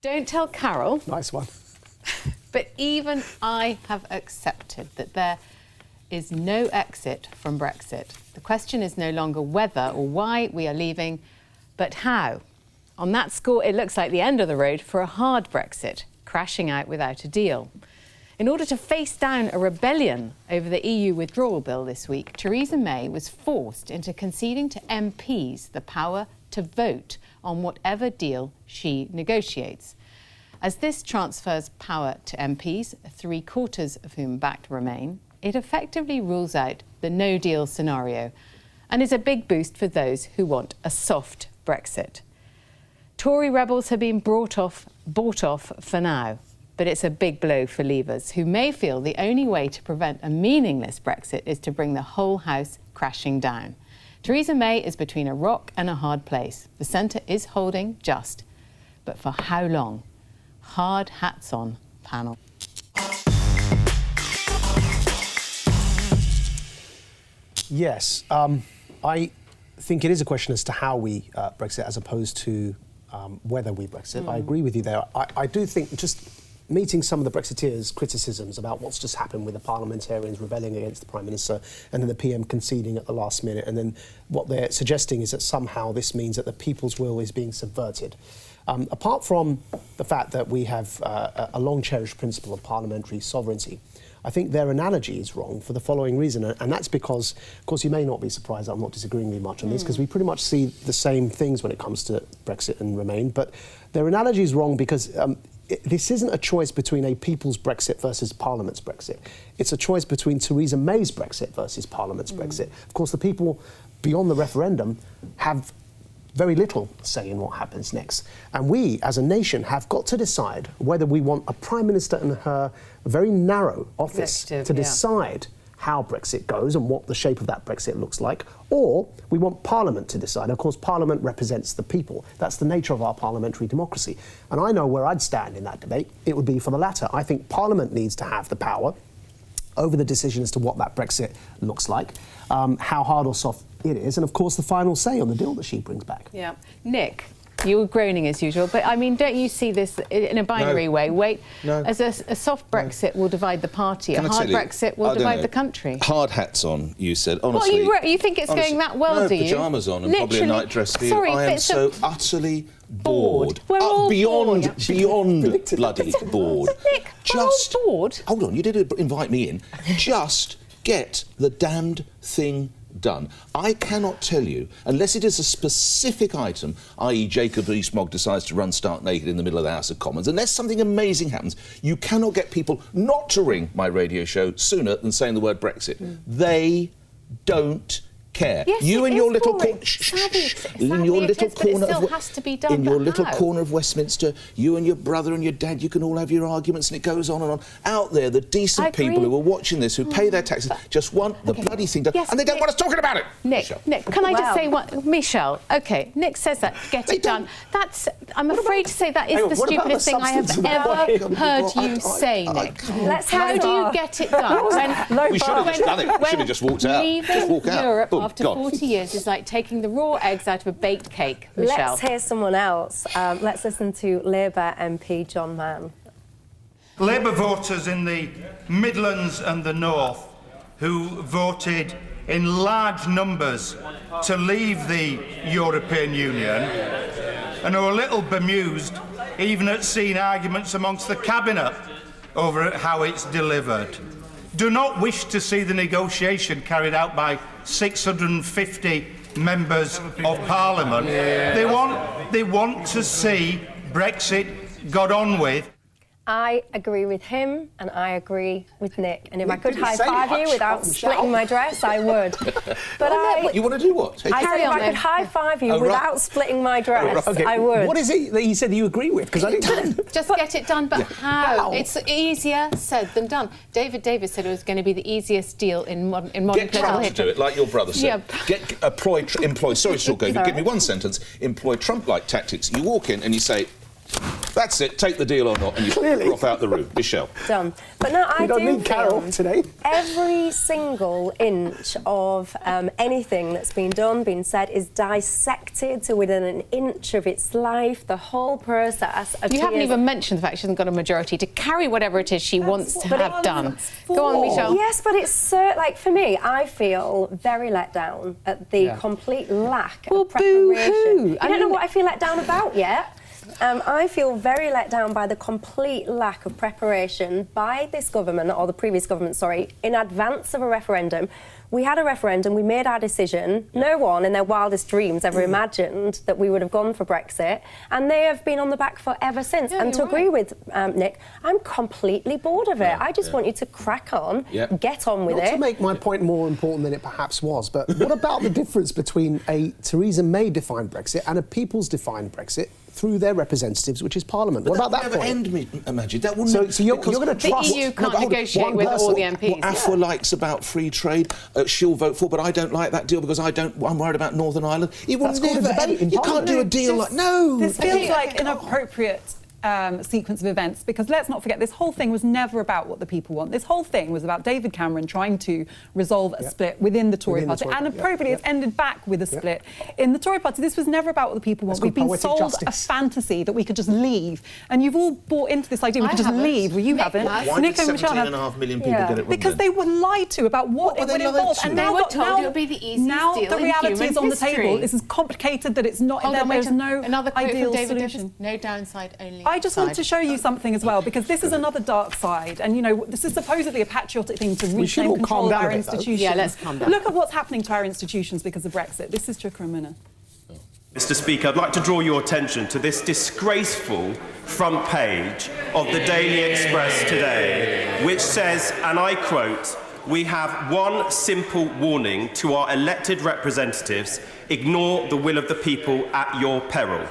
Don't tell Carol. Nice one. But even I have accepted that there is no exit from Brexit. The question is no longer whether or why we are leaving, but how. On that score, it looks like the end of the road for a hard Brexit, crashing out without a deal. In order to face down a rebellion over the EU withdrawal bill this week, Theresa May was forced into conceding to MPs the power to vote on whatever deal she negotiates. As this transfers power to MPs, 3/4 of whom backed Remain, it effectively rules out the no-deal scenario and is a big boost for those who want a soft Brexit. Tory rebels have been bought off for now, but it's a big blow for Leavers, who may feel the only way to prevent a meaningless Brexit is to bring the whole house crashing down. Theresa May is between a rock and a hard place. The centre is holding just, but for how long? Hard hats on, panel. Yes, I think it is a question as to how we Brexit as opposed to whether we Brexit. I agree with you there. I do think just meeting some of the Brexiteers' criticisms about what's just happened with the parliamentarians rebelling against the Prime Minister and then the PM conceding at the last minute, and then what they're suggesting is that somehow this means that the people's will is being subverted. Apart from the fact that we have a long-cherished principle of parliamentary sovereignty, I think their analogy is wrong for the following reason, and that's because, of course, you may not be surprised I'm not disagreeing with you much on this, because we pretty much see the same things when it comes to Brexit and Remain, but their analogy is wrong because this isn't a choice between a people's Brexit versus Parliament's Brexit. It's a choice between Theresa May's Brexit versus Parliament's Brexit. Of course, the people beyond the referendum have very little say in what happens next. And we, as a nation, have got to decide whether we want a Prime Minister in her very narrow office to decide how Brexit goes and what the shape of that Brexit looks like, or we want Parliament to decide. Of course, Parliament represents the people. That's the nature of our parliamentary democracy. And I know where I'd stand in that debate. It would be for the latter. I think Parliament needs to have the power over the decision as to what that Brexit looks like, how hard or soft it is, and of course the final say on the deal that she brings back. Yeah. Nick, you were groaning as usual, but I mean, don't you see this in a binary way? As a soft Brexit will divide the party, a hard Brexit will divide the country. Hard hats on, you said, honestly. What, you think it's going that well, do you? Pyjamas on and probably a night dress for you. Sorry, I am so utterly bored. We're all beyond bloody bored. Nick, we're all bored. Hold on, you did invite me in. Just get the damned thing done. I cannot tell you, unless it is a specific item, i.e. Jacob Rees-Mogg decides to run stark naked in the middle of the House of Commons, unless something amazing happens, you cannot get people not to ring my radio show sooner than saying the word Brexit. They don't care. Yes, you and your little corner of Westminster, you and your brother and your dad, you can all have your arguments, and it goes on and on. Out there, the decent people who are watching this, who pay their taxes, just want the bloody thing done, and they don't want us talking about it. Nick, can I just say what, Michelle? Okay, Nick says that. Get it done. That's. I'm afraid to say that is the stupidest thing I have ever heard you say, Nick. How do you get it done? We should have just done it. We should have just walked out. Just walk out. Europe after 40 years is like taking the raw eggs out of a baked cake. Michelle. Let's hear someone else. Let's listen to Labour MP John Mann. Labour voters in the Midlands and the North who voted in large numbers to leave the European Union and are a little bemused even at seeing arguments amongst the Cabinet over how it's delivered. Do not wish to see the negotiation carried out by 650 members of Parliament. They want to see Brexit got on with. I agree with him and I agree with Nick. And if I could high-five you without splitting my dress, I would. But you want to do what? I said if I could high-five you without splitting my dress, I would. What is it that you said that you agree with? Because I didn't. Just get it done, but how? It's easier said than done. David Davis said it was going to be the easiest deal in modern political history. Get Trump to do it, like your brother said. Employ. Sorry, Sorgo, you give me one sentence. Employ Trump-like tactics. You walk in and you say, That's it. Take the deal or not, and you drop out the room. Michelle. Done. But no, I don't do need Carol feel today. every single inch of anything that's been done, been said, is dissected to within an inch of its life. The whole process. You haven't even mentioned the fact she hasn't got a majority to carry whatever it is she wants to have done. Go on, Michelle. Yes, but it's so, like, for me, I feel very let down at the complete lack of preparation. Boo-hoo. I don't know what I feel let down about yet. I feel very let down by the complete lack of preparation by this government, or the previous government, sorry, in advance of a referendum. We had a referendum, we made our decision. No one in their wildest dreams ever imagined that we would have gone for Brexit, and they have been on the back foot ever since. Yeah, and to agree with Nick, I'm completely bored of it. I just want you to crack on, get on with it. Not to make my point more important than it perhaps was, but what about the difference between a Theresa May-defined Brexit and a people's-defined Brexit through their representatives, which is Parliament? What about that point? That would never end, Majid. That wouldn't. So you're going to trust the EU can't negotiate with all the MPs. What Afua likes about free trade, she'll vote for, but I don't like that deal because I'm worried about Northern Ireland. It will never end. You can't do a deal like This feels like an appropriate sequence of events, because let's not forget, this whole thing was never about what the people want. This whole thing was about David Cameron trying to resolve a split within the Tory party, and appropriately it's ended back with a split in the Tory party. This was never about what the people want. We've been sold a fantasy that we could just leave, and you've all bought into this idea we could just leave. Well, you haven't. Why did 17.5 million people get it wrong? Because they were lied to about what it would involve, and they were told it would be the easiest now deal the reality in is on the history. table. This is complicated. That it's not. There's no another quote ideal from David solution. Davis, no downside, only I just want to show you something as well, because this is another dark side, and you know, this is supposedly a patriotic thing to reclaim control of our institutions. Yeah, let's calm down. Look at what's happening to our institutions because of Brexit. This is Chukwuemeka. Mr. Speaker, I'd like to draw your attention to this disgraceful front page of the Daily Express today, which says, and I quote, "We have one simple warning to our elected representatives: ignore the will of the people at your peril."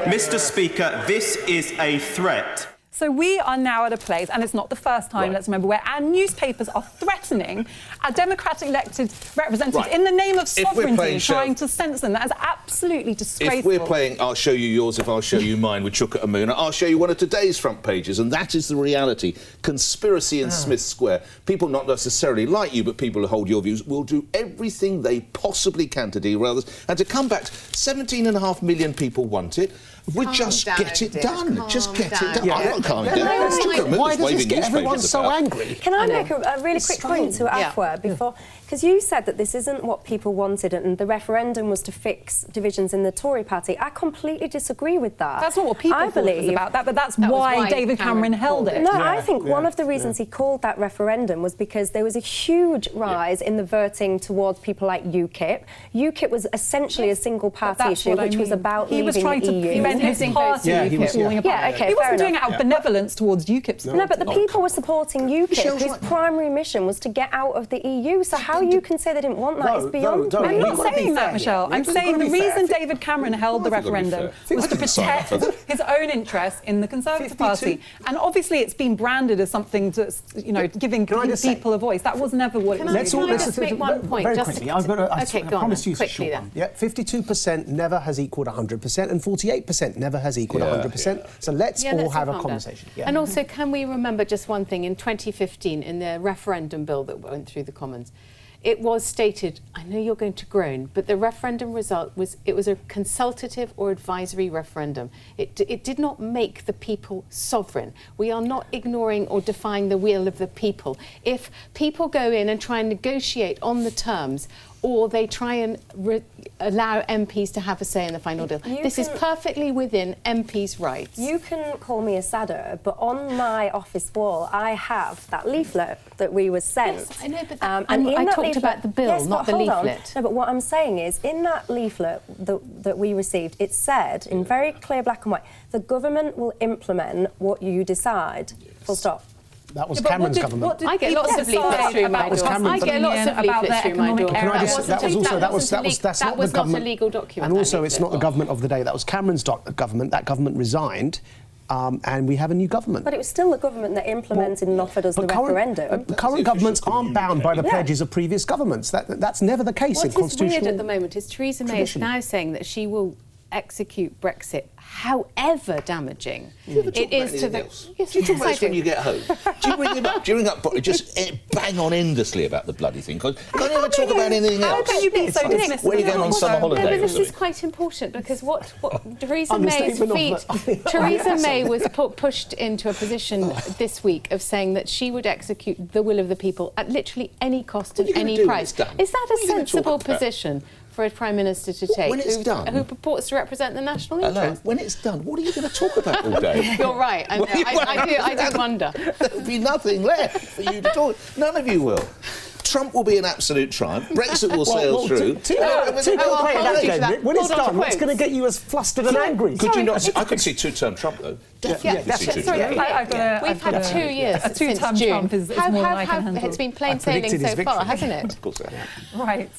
Mr. Speaker, this is a threat. So we are now at a place, and it's not the first time, let's remember, where our newspapers are threatening our democratically elected representatives in the name of sovereignty, trying to censor them. That is absolutely disgraceful. If we're playing I'll show you yours if I'll show you mine with Chuka Amuna, I'll show you one of today's front pages, and that is the reality. Conspiracy in Smith Square. People not necessarily like you, but people who hold your views will do everything they possibly can to derail this. And to come back, 17.5 million people want it. We just get it done. Just get it done. I'm not calming down. Why does this get everyone so angry? Can I make a really quick point to Afua before? Because you said that this isn't what people wanted and the referendum was to fix divisions in the Tory party. I completely disagree with that. That's not what people thought it was about, but that's why David Cameron held it. No, I think one of the reasons he called that referendum was because there was a huge rise in the voting towards people like UKIP. UKIP was essentially a single party issue, which was about leaving the EU. He was trying to prevent his party falling apart. Yeah, okay, he wasn't doing it out of benevolence towards UKIP. No, but the people were supporting UKIP, whose primary mission was to get out of the EU. So how you can say they didn't want that is beyond me. I'm not saying that, Michelle. I'm saying the reason David Cameron held the referendum was to protect his own interests in the Conservative Party. And obviously it's been branded as something that's, you know, giving people a voice. That was never what it was. Let's just make one point. Very quickly. I promise you a short one. Yeah, 52% never has equaled 100%, and 48% never has equaled 100%. So let's all have a conversation. And also, can we remember just one thing? In 2015, in the referendum bill that went through the Commons, it was stated, I know you're going to groan, but the referendum result was, it was a consultative or advisory referendum. It did not make the people sovereign. We are not ignoring or defying the will of the people. If people go in and try and negotiate on the terms, or they try and allow MPs to have a say in the final deal. This is perfectly within MPs' rights. You can call me a sadder, but on my office wall, I have that leaflet that we were sent. Yes, I know, but I talked about the bill, not the leaflet. No, but what I'm saying is, in that leaflet that we received, it said, in very clear black and white, the government will implement what you decide. Full stop. That was Cameron's government. I get lots of leaflets through my door. I get lots of leaflets through my door. That was not a legal document. And also, it's not the government of the day. That was Cameron's government. That government resigned. And we have a new government. But it was still the government that implemented and offered us the referendum. Current governments aren't bound by the pledges of previous governments. That's never the case in constitutional... What is weird at the moment is Theresa May is now saying that she will execute Brexit, however damaging it is to the... Yes, do you talk about this I when you get home? Do you ring him up? Do you ring up just bang on endlessly about the bloody thing? Can't you ever talk about anything else? How can you be so dismissive? Where are you going on summer holiday? No, but or this is something? quite important because what Theresa May's Understatement of feet... the- Theresa May was pushed into a position this week of saying that she would execute the will of the people at literally any cost and What are you gonna any do when price. it's done? Is that What a are you gonna talk sensible about? position for a Prime Minister to take When it's done- who purports to represent the national Hello, interest? when it's done, what are you going to talk about all day? You're right. I know. I do wonder. There'll be nothing left for you to talk. None of you will. Trump will be an absolute triumph. Brexit will sail through. Two people playing that game, Rick. When it's Hold on to done, what's quotes. going to get you as flustered and angry? Could you not see? I could see two-term Trump, though. Definitely Yeah, see sorry, two-term Trump. We've had 2 years A two-term since June. Trump is more than I can handle. It's been plain I sailing predicted his so far, victory. hasn't it? Of course I have. Right.